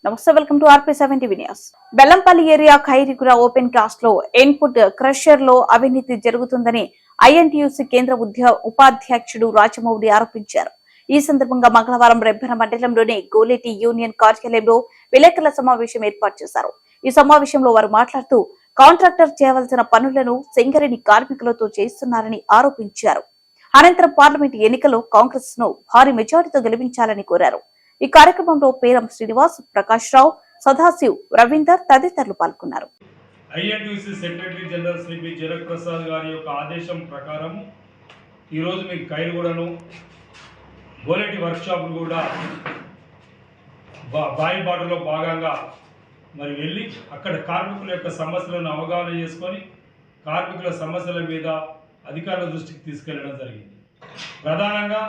నమస్తే, welcome to RP7 TV news. Bellampalli area Khairigura open cast లో input crusher లో అవినీతి జరుగుతుందని INTUC కేంద్ర ఉపాధ్యక్షుడు రాజమౌళి ఆరోపించారు. ఈ సందర్భంగా మంగళవారం రెబ్బెన మండలంలోని గోలేటి యూనియన్ కార్యాలయంలో విలేకరుల సమావేశం ఏర్పాటు చేశారు. ఈ సమావేశంలో వారు మాట్లాడుతూ కాంట్రాక్టర్ చేయవలసిన పనులను సింగరేణి కార్మికులతో చేస్తున్నారని ఆరోపించారు. అనంతరం పార్లమెంట్ ఎన్నికల్లో కాంగ్రెస్ ను భారీ మెజారిటీతో గెలిపించాలని కోరారు. ఈ కార్యక్రమంలో పేరం శ్రీనివాస్, ప్రకాష్ రావు, సదాశివ్, రవీందర్ తదితరులు పాల్గొన్నారు. INTUC secretary general Shri B జరక్ ప్రసాద్ గారి యొక్క ఆదేశం ప్రకారం ఈరోజు మీకు ఖైరుగూడను గోలేటి వర్క్షాప్ను కూడా బాయిబాటలో భాగంగా మరి వెళ్ళి అక్కడ కార్మికుల యొక్క సమస్యలను అవగాహన చేసుకొని కార్మికుల సమస్యల మీద అధికారుల దృష్టికి తీసుకెళ్లడం జరిగింది. ప్రధానంగా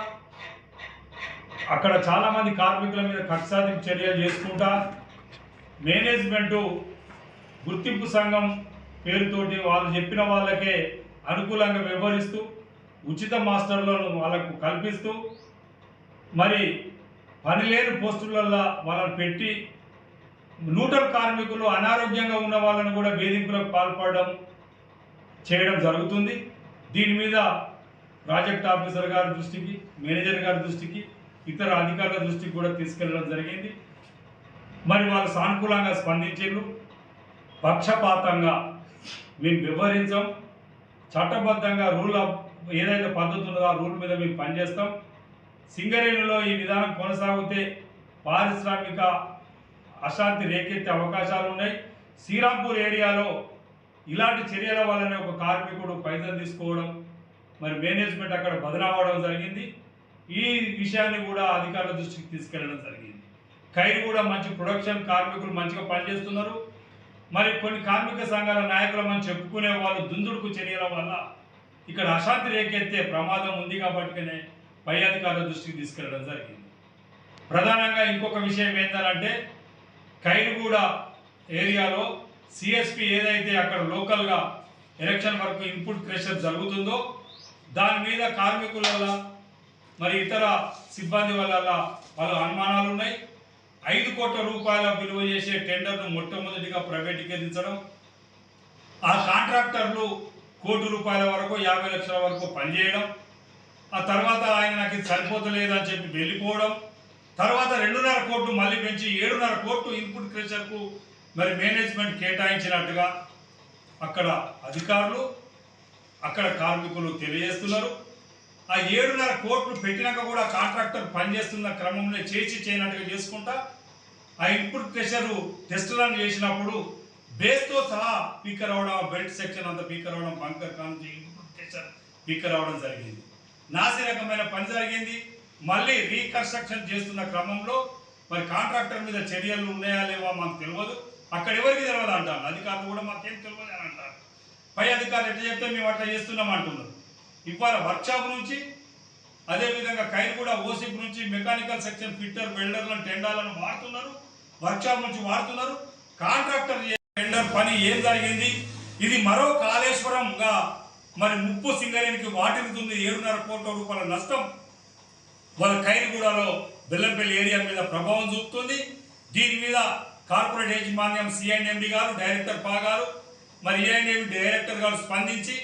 అక్కడ చాలామంది కార్మికుల మీద కక్ష సాధింపు చర్యలు చేసుకుంటా మేనేజ్మెంటు గుర్తింపు సంఘం పేరుతోటి వాళ్ళు చెప్పిన వాళ్ళకే అనుకూలంగా వ్యవహరిస్తూ ఉచిత మాస్టర్లను వాళ్ళకు కల్పిస్తూ మరి పనిలేని పోస్టులలో వాళ్ళని పెట్టి న్యూట్రల్ కార్మికులు అనారోగ్యంగా ఉన్న వాళ్ళను కూడా వేధింపులకు పాల్పడడం చేయడం జరుగుతుంది. దీని మీద ప్రాజెక్ట్ ఆఫీసర్ గారి దృష్టికి, మేనేజర్ గారి దృష్టికి, ఇతర అధికారుల దృష్టికి కూడా తీసుకెళ్లడం జరిగింది. మరి వాళ్ళు సానుకూలంగా స్పందించారు. పక్షపాతంగా మేము వ్యవహరించాం, చట్టబద్ధంగా రూల్ ఏదైతే పద్ధతి ఉందో ఆ రూల్ మీద మేము పనిచేస్తాం. సింగరేణిలో ఈ విధానం కొనసాగితే పారిశ్రామిక అశాంతి రేకెత్తే అవకాశాలు ఉన్నాయి. శ్రీరాంపూర్ ఏరియాలో ఇలాంటి చర్యల వల్లనే ఒక కార్మికుడు పైసలు తీసుకోవడం, మరి మేనేజ్మెంట్ అక్కడ బదనావడం జరిగింది. ఈ విషయాన్ని కూడా అధికారుల దృష్టికి తీసుకెళ్లడం జరిగింది. ఖైరుగూడ మంచి ప్రొడక్షన్, కార్మికులు మంచిగా పనిచేస్తున్నారు. మరి కొన్ని కార్మిక సంఘాల నాయకులు మనం చెప్పుకునే వాళ్ళు దుందుడుకు చర్యల వల్ల ఇక్కడ అశాంతి రేకెత్తే ప్రమాదం ఉంది కాబట్టినే పై అధికారుల దృష్టికి తీసుకెళ్లడం జరిగింది. ప్రధానంగా ఇంకొక విషయం ఏంటంటే ఖైరుగూడ ఏరియాలో CSP ఏదైతే అక్కడ లోకల్గా ఎలక్షన్ వరకు ఇన్పుట్ క్రెషర్ జరుగుతుందో దాని మీద కార్మికుల వల్ల మరి ఇతర సిబ్బంది వల్ల వాళ్ళు అనుమానాలు ఉన్నాయి. 5 కోట్ల రూపాయల విలువ చేసే టెండర్ను మొట్టమొదటిగా ప్రైవేటీకరించడం, ఆ కాంట్రాక్టర్లు ₹1 కోటి వరకు 50 లక్షల వరకు పనిచేయడం, ఆ తర్వాత ఆయన నాకు ఇది సరిపోతలేదని చెప్పి వెళ్ళిపోవడం, తర్వాత 2.5 కోట్లు మళ్ళీ పెంచి 7.5 కోట్లు ఇన్పుట్ క్రెషర్కు మరి మేనేజ్మెంట్ కేటాయించినట్టుగా అక్కడ అధికారులు, అక్కడ కార్మికులు తెలియజేస్తున్నారు. ఆ 7.5 కోట్లు పెట్టినాక కూడా కాంట్రాక్టర్ పనిచేస్తున్న క్రమంలో చేయనట్టుగా చేసుకుంటా ఆ ఇన్పుట్ ప్రెషర్ టెస్టులను చేసినప్పుడు బేస్తో సహా పీకర్ అవడం, బెల్ట్ సెక్షన్ అంతా పీకర్ అవడం, బంకర్ కాంచి ఇన్పుట్ ప్రెషర్ పీకర్ అవడం జరిగింది. నాసి రకమైన పని జరిగింది. మళ్ళీ రీకన్స్ట్రక్షన్ చేస్తున్న క్రమంలో మరి కాంట్రాక్టర్ మీద చర్యలు ఉన్నాయా లేవా మాకు తెలియదు. అక్కడ ఎవరికి తెలియదు అంటారు, అధికారులు కూడా మాకేం తెలియదు అని అంటారు. పై అధికారులు ఎట్లా చెప్తే మేము అట్లా చేస్తున్నాం అంటున్నారు. ఇవాళ వర్క్షాప్ నుంచి అదేవిధంగా ఖైరుగూడ ఓసిప్ నుంచి మెకానికల్ సెక్షన్ ఫిట్టర్, వెల్డర్లను, టెండాలను వాడుతున్నారు. వర్క్షాప్ నుంచి వాడుతున్నారు. కాంట్రాక్టర్ టెండర్ పని ఏం జరిగింది, ఇది మరో కాళేశ్వరంగా మరి ముప్పు సింగరేణికి వాటిల్లుతుంది. 7.5 కోట్ల రూపాయల నష్టం వాళ్ళ ఖైరుగూడలో బెల్లంపల్లి ఏరియా మీద ప్రభావం చూపుతుంది. దీని మీద కార్పొరేట్ యాజమాన్యం CNMD గారు, డైరెక్టర్ పా గారు, మరి ENDM డైరెక్టర్ గారు స్పందించి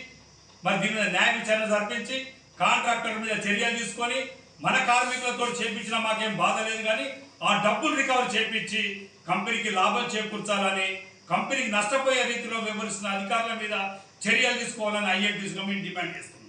మరి దీని మీద న్యాయ విచారణ జరిపించి కాంట్రాక్టర్ మీద చర్యలు తీసుకొని మన కార్మికులతో చేపించినా మాకేం బాధ లేదు, కానీ ఆ డబ్బులు రికవర్ చేపించి కంపెనీకి లాభం చేకూర్చాలని, కంపెనీకి నష్టపోయే రీతిలో వ్యవహరిస్తున్న అధికారుల మీద చర్యలు తీసుకోవాలని INTUC డిమాండ్ చేస్తుంది.